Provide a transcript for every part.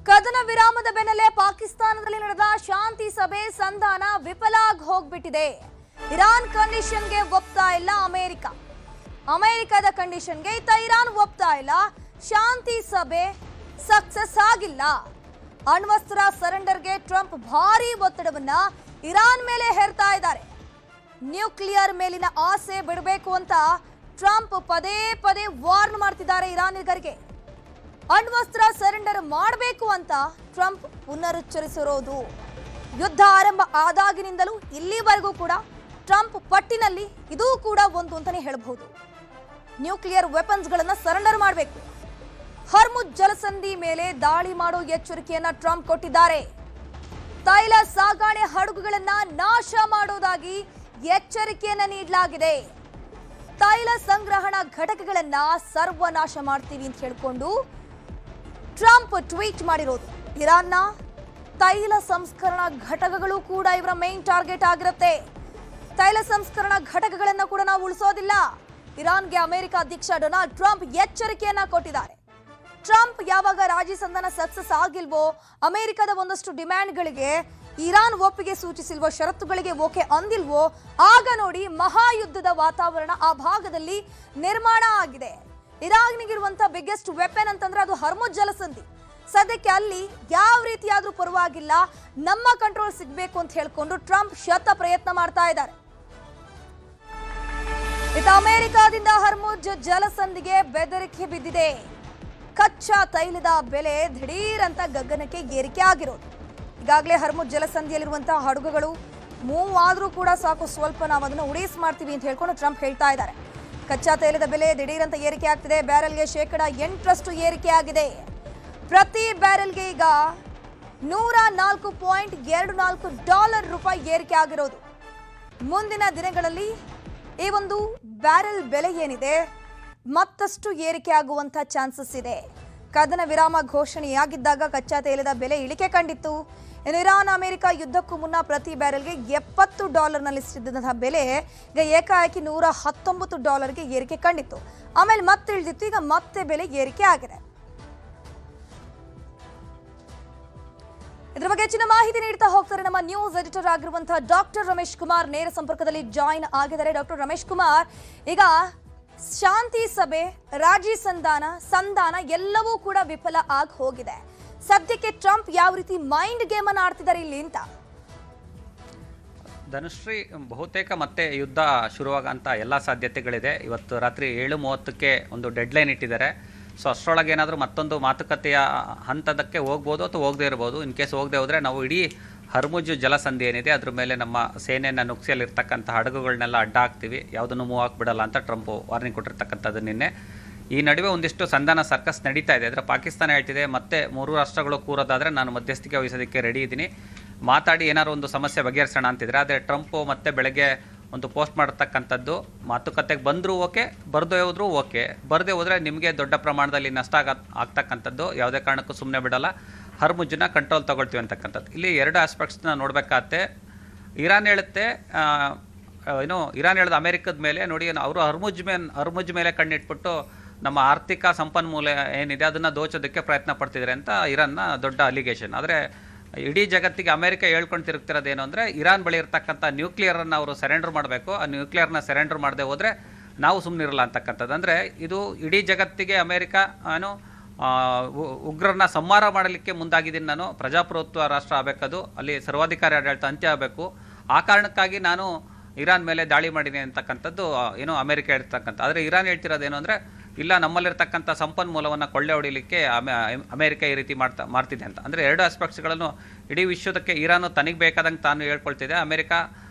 ಕದನ ವಿರಾಮದ ಬೆನ್ನಲ್ಲೇ ಪಾಕಿಸ್ತಾನದಲ್ಲಿ ನಡೆದ ಶಾಂತಿ ಸಭೆ ಸಂಧಾನ ವಿಫಲ ಆಗಿ ಹೋಗ್ಬಿಟ್ಟಿದೆ. ಇರಾನ್ ಕಂಡೀಷನ್ಗೆ ಒಪ್ತಾ ಇಲ್ಲ ಅಮೆರಿಕದ ಕಂಡೀಷನ್ಗೆ ಇರಾನ್ ಒಪ್ತಾ ಇಲ್ಲ. ಶಾಂತಿ ಸಭೆ ಸಕ್ಸಸ್ ಆಗಿಲ್ಲ. ಅಣ್ವಸ್ತ್ರ ಸರೆಂಡರ್ಗೆ ಟ್ರಂಪ್ ಭಾರಿ ಒತ್ತಡವನ್ನ ಇರಾನ್ ಮೇಲೆ ಹೇರ್ತಾ ಇದ್ದಾರೆ. ನ್ಯೂಕ್ಲಿಯರ್ ಮೇಲಿನ ಆಸೆ ಬಿಡಬೇಕು ಅಂತ ಟ್ರಂಪ್ ಪದೇ ಪದೇ ವಾರ್ನ್ ಮಾಡ್ತಿದ್ದಾರೆ ಇರಾನಿಗರಿಗೆ. ಅಣ್ವಸ್ತ್ರ ಸರೆಂಡರ್ ಮಾಡಬೇಕು ಅಂತ ಟ್ರಂಪ್ ಪುನರುಚ್ಚರಿಸಿರೋದು. ಯುದ್ಧ ಆರಂಭ ಆದಾಗಿನಿಂದಲೂ ಇಲ್ಲಿವರೆಗೂ ಕೂಡ ಟ್ರಂಪ್ ಪಟ್ಟಿನಲ್ಲಿ ಇದೂ ಕೂಡ ಒಂದು ಅಂತಾನೆ ಹೇಳಬಹುದು. ನ್ಯೂಕ್ಲಿಯರ್ ವೆಪನ್ಸ್ಗಳನ್ನ ಸರೆಂಡರ್ ಮಾಡಬೇಕು. ಹರ್ಮುಜ್ ಜಲಸಂಧಿ ಮೇಲೆ ದಾಳಿ ಮಾಡೋ ಎಚ್ಚರಿಕೆಯನ್ನ ಟ್ರಂಪ್ ಕೊಟ್ಟಿದ್ದಾರೆ. ತೈಲ ಸಾಗಣೆ ಹಡಗುಗಳನ್ನ ನಾಶ ಮಾಡೋದಾಗಿ ಎಚ್ಚರಿಕೆಯನ್ನ ನೀಡಲಾಗಿದೆ. ತೈಲ ಸಂಗ್ರಹಣಾ ಘಟಕಗಳನ್ನ ಸರ್ವನಾಶ ಮಾಡ್ತೀವಿ ಅಂತ ಹೇಳಿಕೊಂಡು ಟ್ರಂಪ್ ಟ್ವೀಟ್ ಮಾಡಿರೋದು. ಇರಾನ್ನ ತೈಲ ಸಂಸ್ಕರಣಾ ಘಟಕಗಳು ಕೂಡ ಇವರ ಮೇನ್ ಟಾರ್ಗೆಟ್ ಆಗಿರುತ್ತೆ. ತೈಲ ಸಂಸ್ಕರಣಾ ಘಟಕಗಳನ್ನ ಕೂಡ ನಾವು ಉಳಿಸೋದಿಲ್ಲ. ಇರಾನ್ಗೆ ಅಮೆರಿಕ ಅಧ್ಯಕ್ಷ ಡೊನಾಲ್ಡ್ ಟ್ರಂಪ್ ಎಚ್ಚರಿಕೆಯನ್ನ ಕೊಟ್ಟಿದ್ದಾರೆ. ಟ್ರಂಪ್ ಯಾವಾಗ ರಾಜಿ ಸಂಧಾನ ಸಕ್ಸಸ್ ಆಗಿಲ್ವೋ, ಅಮೆರಿಕದ ಒಂದಷ್ಟು ಡಿಮ್ಯಾಂಡ್ಗಳಿಗೆ ಇರಾನ್ ಒಪ್ಪಿಗೆ ಸೂಚಿಸಿಲ್ವೋ, ಷರತ್ತುಗಳಿಗೆ ಓಕೆ ಅಂದಿಲ್ವೋ, ಆಗ ನೋಡಿ ಮಹಾಯುದ್ಧದ ವಾತಾವರಣ ಆ ಭಾಗದಲ್ಲಿ ನಿರ್ಮಾಣ ಆಗಿದೆ. ಇರಾನ್ಗಿರುವಂತಹ ಬಿಗ್ಗೆಸ್ಟ್ ವೆಪನ್ ಅಂತಂದ್ರೆ ಅದು ಹರ್ಮುಜ್ ಜಲಸಂಧಿ. ಸದ್ಯಕ್ಕೆ ಅಲ್ಲಿ ಯಾವ ರೀತಿಯಾದ್ರೂ ಪರವಾಗಿಲ್ಲ, ನಮ್ಮ ಕಂಟ್ರೋಲ್ ಸಿಗಬೇಕು ಅಂತ ಹೇಳ್ಕೊಂಡು ಟ್ರಂಪ್ ಶತ ಪ್ರಯತ್ನ ಮಾಡ್ತಾ ಇದ್ದಾರೆ. ಇತ ಅಮೆರಿಕದಿಂದ ಹರ್ಮುಜ್ ಜಲಸಂಧಿಗೆ ಬೆದರಿಕೆ ಬಿದ್ದಿದೆ. ಕಚ್ಚಾ ತೈಲದ ಬೆಲೆ ದಿಢೀರ್ ಅಂತ ಗಗನಕ್ಕೆ ಏರಿಕೆ ಆಗಿರೋದು. ಈಗಾಗಲೇ ಹರ್ಮುಜ್ ಜಲಸಂಧಿಯಲ್ಲಿರುವಂತಹ ಹಡಗುಗಳು ಮೂವ್ ಆದ್ರೂ ಕೂಡ ಸಾಕು, ಸ್ವಲ್ಪ ನಾವು ಅದನ್ನು ಉಡೇಸ್ ಮಾಡ್ತೀವಿ ಅಂತ ಹೇಳ್ಕೊಂಡು ಟ್ರಂಪ್ ಹೇಳ್ತಾ ಇದ್ದಾರೆ. ಕಚ್ಚಾ ತೈಲದ ಬೆಲೆ ದಿಢೀರ್ ಅಂತ ಏರಿಕೆ ಆಗ್ತಿದೆ. ಬ್ಯಾರೆಲ್ಗೆ 8% ಏರಿಕೆ ಆಗಿದೆ. ಪ್ರತಿ ಬ್ಯಾರೆಲ್ಗೆ ಈಗ $104.24 ಏರಿಕೆ ಆಗಿರೋದು. ಮುಂದಿನ ದಿನಗಳಲ್ಲಿ ಈ ಒಂದು ಬ್ಯಾರೆಲ್ ಬೆಲೆ ಏನಿದೆ ಮತ್ತಷ್ಟು ಏರಿಕೆ ಆಗುವಂತ ಚಾನ್ಸಸ್ ಇದೆ. ಕದನ ವಿರಾಮ ಘೋಷಣೆಯಾಗಿದ್ದಾಗ ಕಚ್ಚಾ ತೈಲದ ಬೆಲೆ ಇಳಿಕೆ ಕಂಡಿತ್ತು. ಇನ್ನು ಇರಾನ್ ಅಮೆರಿಕ ಯುದ್ಧಕ್ಕೂ ಮುನ್ನ ಪ್ರತಿ ಬ್ಯಾರೆಲ್ಗೆ $70 ಸಿದ್ದಂತಹ ಬೆಲೆ ಈಗ ಏಕಾಏಕಿ $119 ಏರಿಕೆ ಕಂಡಿತ್ತು. ಆಮೇಲೆ ಮತ್ತೆ ಇಳಿದಿತ್ತು. ಈಗ ಮತ್ತೆ ಬೆಲೆ ಏರಿಕೆ ಆಗಿದೆ. ಇದರ ಬಗ್ಗೆ ಹೆಚ್ಚಿನ ಮಾಹಿತಿ ನೀಡ್ತಾ ಹೋಗ್ತಾರೆ ನಮ್ಮ ನ್ಯೂಸ್ ಎಡಿಟರ್ ಆಗಿರುವಂತಹ ಡಾಕ್ಟರ್ ರಮೇಶ್ ಕುಮಾರ್ ನೇರ ಸಂಪರ್ಕದಲ್ಲಿ ಜಾಯಿನ್ ಆಗಿದ್ದಾರೆ. ಡಾಕ್ಟರ್ ರಮೇಶ್ ಕುಮಾರ್, ಈಗ ಶಾಂತಿ ಸಭೆ, ರಾಜಿ ಸಂಧಾನ ಎಲ್ಲವೂ ಕೂಡ ವಿಫಲ ಆಗಿ ಹೋಗಿದೆ. ಸದ್ಯಕ್ಕೆ ಟ್ರಂಪ್ ಯಾವ ರೀತಿ ಮೈಂಡ್ ಗೇಮ್ ಅನ್ನು ಆಡ್ತಿದ್ದಾರೆ ಇಲ್ಲಿ ಅಂತ? ಧನುಶ್ರೀ, ಬಹುತೇಕ ಮತ್ತೆ ಯುದ್ಧ ಶುರುವಾಗಂತ ಎಲ್ಲ ಸಾಧ್ಯತೆಗಳಿದೆ. ಇವತ್ತು ರಾತ್ರಿ 7:30ಕ್ಕೆ ಒಂದು ಡೆಡ್ಲೈನ್ ಇಟ್ಟಿದ್ದಾರೆ. ಸೊ ಅಷ್ಟರೊಳಗೆ ಏನಾದರೂ ಮತ್ತೊಂದು ಮಾತುಕತೆಯ ಹಂತದಕ್ಕೆ ಹೋಗ್ಬೋದು ಅಥವಾ ಹೋಗದೇ ಇರ್ಬೋದು. ಇನ್ ಕೇಸ್ ಹೋಗದೆ ಹೋದರೆ ನಾವು ಇಡೀ ಹರ್ಮುಜ್ ಜಲಸಂಧಿ ಏನಿದೆ ಅದ್ರ ಮೇಲೆ ನಮ್ಮ ಸೇನೆಯನ್ನು ನುಗ್ಸಿಯಲ್ಲಿರ್ತಕ್ಕಂಥ ಹಡಗುಗಳನ್ನೆಲ್ಲ ಅಡ್ಡ ಹಾಕ್ತೀವಿ, ಯಾವುದನ್ನು ಮೂವ್ ಹಾಕ್ಬಿಡಲ್ಲ ಅಂತ ಟ್ರಂಪ್ ವಾರ್ನಿಂಗ್ ಕೊಟ್ಟಿರ್ತಕ್ಕಂಥದ್ದು ನಿನ್ನೆ. ಈ ನಡುವೆ ಒಂದಿಷ್ಟು ಸಂಧಾನ ಸರ್ಕಸ್ ನಡೀತಾ ಇದೆ. ಅದರ ಪಾಕಿಸ್ತಾನ ಹೇಳ್ತಿದೆ ಮತ್ತೆ 3 ರಾಷ್ಟ್ರಗಳು ಕೂರೋದಾದರೆ ನಾನು ಮಧ್ಯಸ್ಥಿಕೆ ವಹಿಸೋದಕ್ಕೆ ರೆಡಿ ಇದ್ದೀನಿ, ಮಾತಾಡಿ ಏನಾದ್ರು ಒಂದು ಸಮಸ್ಯೆ ಬಗೆಹರಿಸೋಣ ಅಂತಿದ್ರೆ. ಆದರೆ ಟ್ರಂಪು ಮತ್ತೆ ಬೆಳಗ್ಗೆ ಒಂದು ಪೋಸ್ಟ್ ಮಾಡತಕ್ಕಂಥದ್ದು, ಮಾತುಕತೆಗೆ ಬಂದರೂ ಓಕೆ, ಬರದೇ ಹೋದ್ರೂ ಓಕೆ, ಬರದೇ ಹೋದರೆ ನಿಮಗೆ ದೊಡ್ಡ ಪ್ರಮಾಣದಲ್ಲಿ ನಷ್ಟ ಆಗ್ತಕ್ಕಂಥದ್ದು, ಯಾವುದೇ ಕಾರಣಕ್ಕೂ ಸುಮ್ಮನೆ ಬಿಡಲ್ಲ, ಹರ್ಮುಜ್ನ ಕಂಟ್ರೋಲ್ ತಗೊಳ್ತೀವಿ ಅಂತಕ್ಕಂಥದ್ದು. ಇಲ್ಲಿ 2 ಆಸ್ಪೆಕ್ಟ್ಸ್ನ ನೋಡಬೇಕಾಗತ್ತೆ. ಇರಾನ್ ಹೇಳುತ್ತೆ, ಇರಾನ್ ಹೇಳಿದ ಅಮೆರಿಕದ ಮೇಲೆ ನೋಡಿ, ಅವರು ಹರ್ಮುಜ್ ಮೇಲೆ ಕಣ್ಣಿಟ್ಬಿಟ್ಟು ನಮ್ಮ ಆರ್ಥಿಕ ಸಂಪನ್ಮೂಲ ಏನಿದೆ ಅದನ್ನು ದೋಚೋದಕ್ಕೆ ಪ್ರಯತ್ನ ಪಡ್ತಿದ್ದಾರೆ ಅಂತ ಇರಾನ್ನ ದೊಡ್ಡ ಅಲಿಗೇಷನ್. ಆದರೆ ಇಡೀ ಜಗತ್ತಿಗೆ ಅಮೆರಿಕ ಹೇಳ್ಕೊಂಡು ತಿರುಗ್ತಿರೋದೇನು ಅಂದರೆ, ಇರಾನ್ ಬಳಿ ಇರ್ತಕ್ಕಂಥ ನ್ಯೂಕ್ಲಿಯರನ್ನು ಅವರು ಸರೆಂಡರ್ ಮಾಡಬೇಕು, ಆ ನ್ಯೂಕ್ಲಿಯರ್ನ ಸರೆಂಡರ್ ಮಾಡದೆ ಹೋದರೆ ನಾವು ಸುಮ್ಮನಿರಲ್ಲ ಅಂತಕ್ಕಂಥದ್ದು. ಅಂದರೆ ಇದು ಇಡೀ ಜಗತ್ತಿಗೆ ಅಮೆರಿಕ ಉಗ್ರರನ್ನ ಸಂಹಾರ ಮಾಡಲಿಕ್ಕೆ ಮುಂದಾಗಿದ್ದೀನಿ, ನಾನು ಪ್ರಜಾಪ್ರಭುತ್ವ ರಾಷ್ಟ್ರ ಆಗಬೇಕದು, ಅಲ್ಲಿ ಸರ್ವಾಧಿಕಾರಿ ಆಡಳಿತ ಅಂತ್ಯ ಆಗಬೇಕು, ಆ ಕಾರಣಕ್ಕಾಗಿ ನಾನು ಇರಾನ್ ಮೇಲೆ ದಾಳಿ ಮಾಡೀನಿ ಅಂತಕ್ಕಂಥದ್ದು ಅಮೆರಿಕ ಹೇಳ್ತಕ್ಕಂಥ. ಆದರೆ ಇರಾನ್ ಹೇಳ್ತಿರೋದೇನು ಅಂದರೆ, ಇಲ್ಲ, ನಮ್ಮಲ್ಲಿರ್ತಕ್ಕಂಥ ಸಂಪನ್ಮೂಲವನ್ನು ಕೊಳ್ಳೆ ಹೊಡಿಲಿಕ್ಕೆ ಅಮೆರಿಕ ಈ ರೀತಿ ಮಾಡ್ತಿದೆ ಅಂತ. ಅಂದರೆ 2 ಆಸ್ಪೆಕ್ಟ್ಸ್ಗಳನ್ನು ಇಡೀ ವಿಶ್ವದಕ್ಕೆ ಇರಾನು ತನಗೆ ಬೇಕಾದಂಗೆ ತಾನು ಹೇಳ್ಕೊಳ್ತಿದೆ, ಅಮೆರಿಕ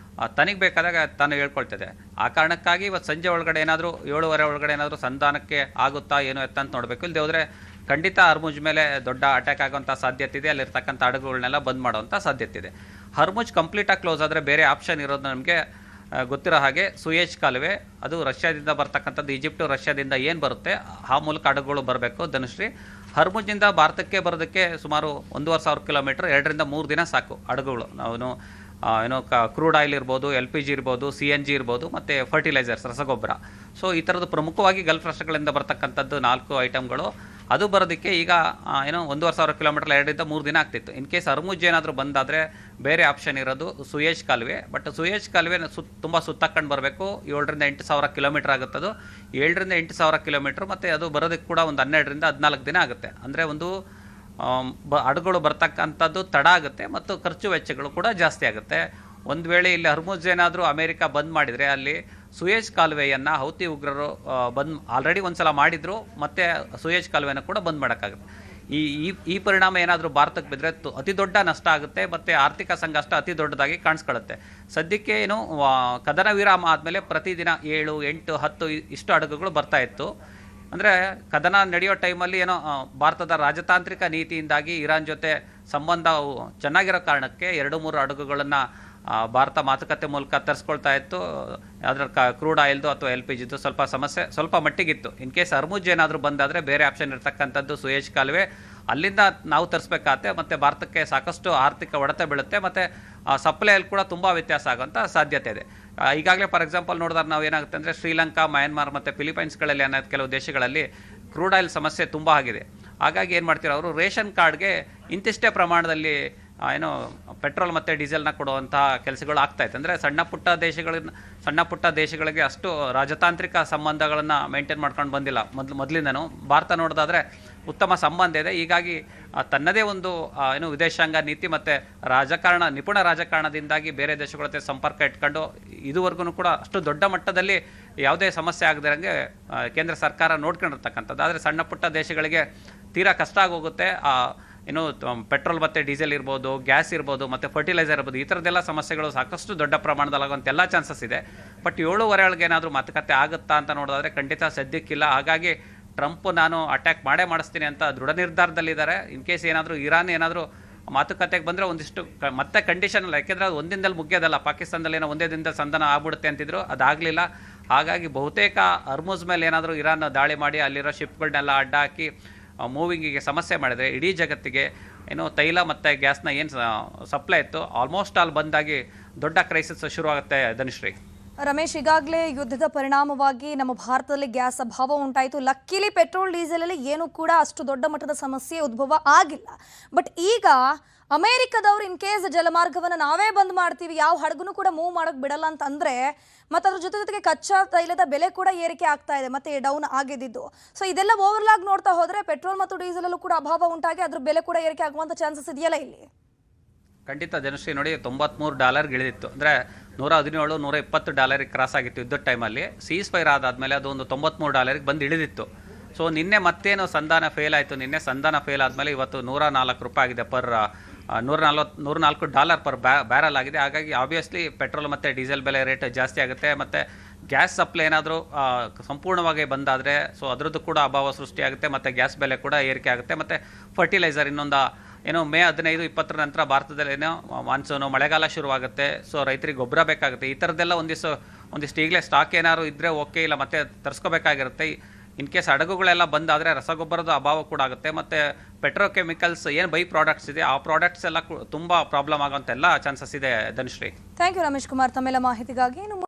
ತನಗೆ ಬೇಕಾದಾಗ ತಾನು ಹೇಳ್ಕೊಳ್ತಿದೆ. ಆ ಕಾರಣಕ್ಕಾಗಿ ಇವತ್ತು ಸಂಜೆ ಒಳಗಡೆ ಏನಾದರೂ 7:30 ಒಳಗಡೆ ಏನಾದರೂ ಸಂಧಾನಕ್ಕೆ ಆಗುತ್ತಾ ಏನೋ ಅಂತ ನೋಡಬೇಕು. ಇಲ್ಲದೆ ಹೋದರೆ ಖಂಡಿತ ಹರ್ಮುಜ್ ಮೇಲೆ ದೊಡ್ಡ ಅಟ್ಯಾಕ್ ಆಗುವಂಥ ಸಾಧ್ಯತೆ ಇದೆ. ಅಲ್ಲಿರ್ತಕ್ಕಂಥ ಹಡಗುಗಳನ್ನೆಲ್ಲ ಬಂದ್ ಮಾಡುವಂಥ ಸಾಧ್ಯತೆ ಇದೆ. ಹರ್ಮುಜ್ ಕಂಪ್ಲೀಟಾಗಿ ಕ್ಲೋಸ್ ಆದರೆ ಬೇರೆ ಆಪ್ಷನ್ ಇರೋದು ನಮಗೆ ಗೊತ್ತಿರೋ ಹಾಗೆ ಸೂಯೆಜ್ ಕಾಲುವೆ, ಅದು ರಷ್ಯಾದಿಂದ ಬರ್ತಕ್ಕಂಥದ್ದು, ಈಜಿಪ್ಟು ರಷ್ಯಾದಿಂದ ಏನು ಬರುತ್ತೆ ಆ ಮೂಲಕ ಹಡಗುಗಳು ಬರಬೇಕು. ಧನುಶ್ರೀ, ಹರ್ಮುಜ್ನಿಂದ ಭಾರತಕ್ಕೆ ಬರೋದಕ್ಕೆ ಸುಮಾರು 1,500 ಕಿಲೋಮೀಟರ್, 2ರಿಂದ 3 ದಿನ ಸಾಕು ಹಡಗುಗಳು. ನಾವು ಕ್ರೂಡ್ ಆಯಿಲ್ ಇರ್ಬೋದು, LPG ಇರ್ಬೋದು, CNG ಇರ್ಬೋದು, ಮತ್ತು ಫರ್ಟಿಲೈಸರ್ಸ್, ರಸಗೊಬ್ಬರ. ಸೊ ಈ ಥರದ್ದು ಪ್ರಮುಖವಾಗಿ ಗಲ್ಫ್ ರಾಷ್ಟ್ರಗಳಿಂದ ಬರ್ತಕ್ಕಂಥದ್ದು 4 ಐಟಮ್ಗಳು. ಅದು ಬರೋದಕ್ಕೆ ಈಗ ಏನೋ 1,500 ಕಿಲೋಮೀಟರ್ 2-3 ದಿನ ಆಗ್ತಿತ್ತು. ಇನ್ ಕೇಸ್ ಹರ್ಮುಜ್ ಏನಾದರೂ ಬಂದಾದರೆ ಬೇರೆ ಆಪ್ಷನ್ ಇರೋದು ಸುಯೇಜ್ ಕಾಲುವೆ. ಬಟ್ ಸುಯೇಜ್ ಕಾಲುವೆ ತುಂಬ ಸುತ್ತಾಕೊಂಡು ಬರಬೇಕು. 7,000-8,000 ಕಿಲೋಮೀಟರ್ ಆಗುತ್ತದು. 7,000-8,000 ಕಿಲೋಮೀಟ್ರ್, ಮತ್ತು ಅದು ಬರೋದಕ್ಕೆ ಕೂಡ ಒಂದು 12-14 ದಿನ ಆಗುತ್ತೆ. ಅಂದರೆ ಒಂದು ಹಡಗುಗಳು ಬರ್ತಕ್ಕಂಥದ್ದು ತಡ ಆಗುತ್ತೆ ಮತ್ತು ಖರ್ಚು ವೆಚ್ಚಗಳು ಕೂಡ ಜಾಸ್ತಿ ಆಗುತ್ತೆ. ಒಂದು ವೇಳೆ ಇಲ್ಲಿ ಹರ್ಮುಜ್ ಏನಾದರೂ ಅಮೇರಿಕಾ ಬಂದ್ ಮಾಡಿದರೆ ಅಲ್ಲಿ ಸುಯೇಜ್ ಕಾಲುವೆಯನ್ನು ಹೌತಿ ಉಗ್ರರು ಆಲ್ರೆಡಿ ಒಂದು ಸಲ ಮಾಡಿದ್ರು, ಮತ್ತು ಸುಯೇಜ್ ಕಾಲುವೆನ ಕೂಡ ಬಂದ್ ಮಾಡೋಕ್ಕಾಗುತ್ತೆ. ಈ ಪರಿಣಾಮ ಏನಾದರೂ ಭಾರತಕ್ಕೆ ಬಿದ್ದರೆ ಅತಿ ದೊಡ್ಡ ನಷ್ಟ ಆಗುತ್ತೆ, ಮತ್ತು ಆರ್ಥಿಕ ಸಂಕಷ್ಟ ಅತಿ ದೊಡ್ಡದಾಗಿ ಕಾಣಿಸ್ಕೊಳ್ಳುತ್ತೆ. ಸದ್ಯಕ್ಕೆ ಏನು ಕದನ ವಿರಾಮ ಆದಮೇಲೆ ಪ್ರತಿದಿನ 7, 8, 10 ಇಷ್ಟು ಹಡಗುಗಳು ಬರ್ತಾ ಇತ್ತು. ಅಂದರೆ ಕದನ ನಡೆಯೋ ಟೈಮಲ್ಲಿ ಏನೋ ಭಾರತದ ರಾಜತಾಂತ್ರಿಕ ನೀತಿಯಿಂದಾಗಿ ಇರಾನ್ ಜೊತೆ ಸಂಬಂಧ ಚೆನ್ನಾಗಿರೋ ಕಾರಣಕ್ಕೆ 2-3 ಹಡಗುಗಳನ್ನು ಭಾರತ ಮಾತುಕತೆ ಮೂಲಕ ತರಿಸ್ಕೊಳ್ತಾ ಇತ್ತು. ಅದರ ಕ್ರೂಡ್ ಆಯಿಲ್ದು ಅಥವಾ LPGದು ಸ್ವಲ್ಪ ಮಟ್ಟಿಗಿತ್ತು. ಇನ್ ಕೇಸ್ ಹರ್ಮುಜ್ ಏನಾದರೂ ಬಂದಾದರೆ ಬೇರೆ ಆಪ್ಷನ್ ಇರ್ತಕ್ಕಂಥದ್ದು ಸುಯೇಜ್ ಕಾಲುವೆ. ಅಲ್ಲಿಂದ ನಾವು ತರಿಸ್ಬೇಕಾಗತ್ತೆ, ಮತ್ತು ಭಾರತಕ್ಕೆ ಸಾಕಷ್ಟು ಆರ್ಥಿಕ ಹೊಡೆತ ಬೀಳುತ್ತೆ, ಮತ್ತು ಸಪ್ಲೈಯಲ್ಲಿ ಕೂಡ ತುಂಬ ವ್ಯತ್ಯಾಸ ಆಗೋಂಥ ಸಾಧ್ಯತೆ ಇದೆ. ಈಗಾಗಲೇ ಫಾರ್ ಎಕ್ಸಾಂಪಲ್ ನೋಡಿದ್ರೆ ನಾವು ಏನಾಗುತ್ತೆ ಅಂದರೆ ಶ್ರೀಲಂಕಾ, ಮಯನ್ಮಾರ್ ಮತ್ತು ಫಿಲಿಪೈನ್ಸ್ಗಳಲ್ಲಿ ಅನ್ನೋದು ಕೆಲವು ದೇಶಗಳಲ್ಲಿ ಕ್ರೂಡ್ ಆಯಿಲ್ ಸಮಸ್ಯೆ ತುಂಬ ಆಗಿದೆ. ಹಾಗಾಗಿ ಏನು ಮಾಡ್ತೀರ, ಅವರು ರೇಷನ್ ಕಾರ್ಡ್ಗೆ ಇಂತಿಷ್ಟೇ ಪ್ರಮಾಣದಲ್ಲಿ ಏನು ಪೆಟ್ರೋಲ್ ಮತ್ತು ಡೀಸೆಲ್ನ ಕೊಡುವಂತಹ ಕೆಲಸಗಳು ಆಗ್ತಾಯಿತ್ತು. ಅಂದರೆ ಸಣ್ಣ ಪುಟ್ಟ ದೇಶಗಳಿಗೆ ಅಷ್ಟು ರಾಜತಾಂತ್ರಿಕ ಸಂಬಂಧಗಳನ್ನು ಮೇಂಟೈನ್ ಮಾಡ್ಕೊಂಡು ಬಂದಿಲ್ಲ ಮೊದಲಿಂದನೂ. ಭಾರತ ನೋಡೋದಾದರೆ ಉತ್ತಮ ಸಂಬಂಧ ಇದೆ. ಹೀಗಾಗಿ ತನ್ನದೇ ಒಂದು ಏನು ವಿದೇಶಾಂಗ ನೀತಿ ಮತ್ತು ನಿಪುಣ ರಾಜಕಾರಣದಿಂದಾಗಿ ಬೇರೆ ದೇಶಗಳ ಜೊತೆ ಸಂಪರ್ಕ ಇಟ್ಕೊಂಡು ಇದುವರೆಗೂ ಕೂಡ ಅಷ್ಟು ದೊಡ್ಡ ಮಟ್ಟದಲ್ಲಿ ಯಾವುದೇ ಸಮಸ್ಯೆ ಆಗದಿರಂಗೆ ಕೇಂದ್ರ ಸರ್ಕಾರ ನೋಡ್ಕೊಂಡಿರ್ತಕ್ಕಂಥದ್ದು. ಆದರೆ ಸಣ್ಣ ಪುಟ್ಟ ದೇಶಗಳಿಗೆ ತೀರಾ ಕಷ್ಟ ಆಗೋಗುತ್ತೆ. ಏನು ಪೆಟ್ರೋಲ್ ಮತ್ತು ಡೀಸೆಲ್ ಇರ್ಬೋದು, ಗ್ಯಾಸ್ ಇರ್ಬೋದು, ಮತ್ತು ಫರ್ಟಿಲೈಸರ್ ಇರ್ಬೋದು, ಈ ಥರದ್ದೆಲ್ಲ ಸಮಸ್ಯೆಗಳು ಸಾಕಷ್ಟು ದೊಡ್ಡ ಪ್ರಮಾಣದಲ್ಲಾಗುವಂಥ ಎಲ್ಲ ಚಾನ್ಸಸ್ ಇದೆ. ಬಟ್ 7 ಒಳಗೆ ಏನಾದರೂ ಮಾತುಕತೆ ಆಗುತ್ತಾ ಅಂತ ನೋಡೋದಾದರೆ ಖಂಡಿತ ಸದ್ಯಕ್ಕಿಲ್ಲ. ಹಾಗಾಗಿ ಟ್ರಂಪ್ ನಾನು ಅಟ್ಯಾಕ್ ಮಾಡಿಸ್ತೀನಿ ಅಂತ ದೃಢ ನಿರ್ಧಾರದಲ್ಲಿದ್ದಾರೆ. ಇನ್ ಕೇಸ್ ಏನಾದರೂ ಇರಾನ್ ಏನಾದರೂ ಮಾತುಕತೆಗೆ ಬಂದರೆ ಒಂದಿಷ್ಟು ಮತ್ತೆ ಕಂಡೀಷನ್ ಅಲ್ಲ, ಯಾಕೆಂದರೆ ಅದು ಒಂದಿನದಲ್ಲಿ ಮುಗಿಯೋದಲ್ಲ. ಪಾಕಿಸ್ತಾನದಲ್ಲಿ ಏನೋ ಒಂದೇ ದಿನದಲ್ಲಿ ಸಂಧಾನ ಆಗ್ಬಿಡುತ್ತೆ ಅಂತಿದ್ರು, ಅದಾಗಲಿಲ್ಲ. ಹಾಗಾಗಿ ಬಹುತೇಕ ಹರ್ಮುಜ್ ಮೇಲೆ ಏನಾದರೂ ಇರಾನ್ ದಾಳಿ ಮಾಡಿ ಅಲ್ಲಿರೋ ಶಿಪ್ಗಳನ್ನೆಲ್ಲ ಅಡ್ಡ ಹಾಕಿ ಮೂವಿಂಗಿಗೆ ಸಮಸ್ಯೆ ಮಾಡಿದರೆ ಇಡೀ ಜಗತ್ತಿಗೆ ಏನು ತೈಲ ಮತ್ತು ಗ್ಯಾಸ್ನ ಏನು ಸಪ್ಲೈ ಇತ್ತು ಆಲ್ಮೋಸ್ಟ್ ಆಲ್ ಬಂದಾಗಿ ದೊಡ್ಡ ಕ್ರೈಸಿಸ್ ಶುರುವಾಗುತ್ತೆ. ಧನುಶ್ರೀ, ರಮೇಶ್, ಈಗಾಗಲೇ ಯುದ್ಧದ ಪರಿಣಾಮವಾಗಿ ನಮ್ಮ ಭಾರತದಲ್ಲಿ ಗ್ಯಾಸ್ ಅಭಾವ ಉಂಟಾಯಿತು. ಲಕ್ಕಿಲಿ ಪೆಟ್ರೋಲ್ ಡೀಸೆಲಲ್ಲಿ ಏನೂ ಕೂಡ ಅಷ್ಟು ದೊಡ್ಡ ಮಟ್ಟದ ಸಮಸ್ಯೆ ಉದ್ಭವ ಆಗಿಲ್ಲ. ಬಟ್ ಈಗ ಅಮೆರಿಕದವರು ಇನ್ ಕೇಸ್ ಜಲಮಾರ್ಗವನ್ನು ನಾವೇ ಬಂದ್ ಮಾಡ್ತೀವಿ, ಯಾವ ಹಡಗುನು ಕೂಡ ಮೂವ್ ಮಾಡೋಕೆ ಬಿಡಲ್ಲ ಅಂತಂದರೆ, ಮತ್ತು ಅದ್ರ ಜೊತೆಗೆ ಕಚ್ಚಾ ತೈಲದ ಬೆಲೆ ಕೂಡ ಏರಿಕೆ ಆಗ್ತಾ ಇದೆ, ಮತ್ತೆ ಡೌನ್ ಆಗಿದ್ದು. ಸೊ ಇದೆಲ್ಲ ಓವರ್ಲಾಗ್ ನೋಡ್ತಾ ಹೋದರೆ ಪೆಟ್ರೋಲ್ ಮತ್ತು ಡೀಸೆಲಲ್ಲೂ ಕೂಡ ಅಭಾವ ಉಂಟಾಗಿ ಅದ್ರ ಬೆಲೆ ಕೂಡ ಏರಿಕೆ ಆಗುವಂಥ ಚಾನ್ಸಸ್ ಇದೆಯಲ್ಲ ಇಲ್ಲಿ? ಖಂಡಿತ ಧನುಶ್ರೀ. ನೋಡಿ, $93 ಇಳಿದಿತ್ತು. ಅಂದರೆ $117-120 ಕ್ರಾಸ್ ಆಗಿತ್ತು ಯುದ್ಧದ ಟೈಮಲ್ಲಿ. ಸೀಸ್ ಫೈರ್ ಆದಾದಮೇಲೆ ಅದು ಒಂದು $93 ಬಂದು ಇಳಿದಿತ್ತು. ಸೊ ನಿನ್ನೆ ಮತ್ತೇನು ಸಂಧಾನ ಫೇಲ್ ಆಯಿತು. ನಿನ್ನೆ ಸಂಧಾನ ಫೇಲ್ ಆದಮೇಲೆ ಇವತ್ತು $104 ಆಗಿದೆ. $104 ಪರ್ ಬ್ಯಾರಲ್ ಆಗಿದೆ. ಹಾಗಾಗಿ ಆಬ್ವಿಯಸ್ಲಿ ಪೆಟ್ರೋಲ್ ಮತ್ತು ಡೀಸೆಲ್ ಬೆಲೆ ರೇಟ್ ಜಾಸ್ತಿ ಆಗುತ್ತೆ. ಮತ್ತು ಗ್ಯಾಸ್ ಸಪ್ಲೈ ಏನಾದರೂ ಸಂಪೂರ್ಣವಾಗಿ ಬಂದಾದರೆ ಸೊ ಅದರದ್ದು ಕೂಡ ಅಭಾವ ಸೃಷ್ಟಿಯಾಗುತ್ತೆ, ಮತ್ತು ಗ್ಯಾಸ್ ಬೆಲೆ ಕೂಡ ಏರಿಕೆ ಆಗುತ್ತೆ. ಮತ್ತು ಫರ್ಟಿಲೈಸರ್ ಏನೋ ಮೇ 15-20 ನಂತರ ಭಾರತದಲ್ಲಿ ಏನೋ ಮಾನ್ಸೂನು ಮಳೆಗಾಲ ಶುರುವಾಗುತ್ತೆ. ಸೊ ರೈತರಿಗೆ ಗೊಬ್ಬರ ಬೇಕಾಗುತ್ತೆ. ಈ ಥರದ್ದೆಲ್ಲ ಒಂದಿಷ್ಟು ಈಗಲೇ ಸ್ಟಾಕ್ ಏನಾದ್ರು ಇದ್ದರೆ ಓಕೆ, ಇಲ್ಲ ಮತ್ತೆ ತರಿಸ್ಕೋಬೇಕಾಗಿರುತ್ತೆ. ಇನ್ ಕೇಸ್ ಹಡಗುಗಳೆಲ್ಲ ಬಂದಾದರೆ ರಸಗೊಬ್ಬರದ ಅಭಾವ ಕೂಡ ಆಗುತ್ತೆ. ಮತ್ತು ಪೆಟ್ರೋಕೆಮಿಕಲ್ಸ್ ಏನು ಬೈ ಪ್ರಾಡಕ್ಟ್ಸ್ ಇದೆ ಆ ಪ್ರಾಡಕ್ಟ್ಸ್ ಎಲ್ಲ ತುಂಬ ಪ್ರಾಬ್ಲಮ್ ಆಗೋಂಥ ಎಲ್ಲ ಚಾನ್ಸಸ್ ಇದೆ. ಧನುಶ್ರೀ, ಥ್ಯಾಂಕ್ ಯು ರಮೇಶ್ ಕುಮಾರ್ ತಮ್ಮೆಲ್ಲ ಮಾಹಿತಿಗಾಗಿ.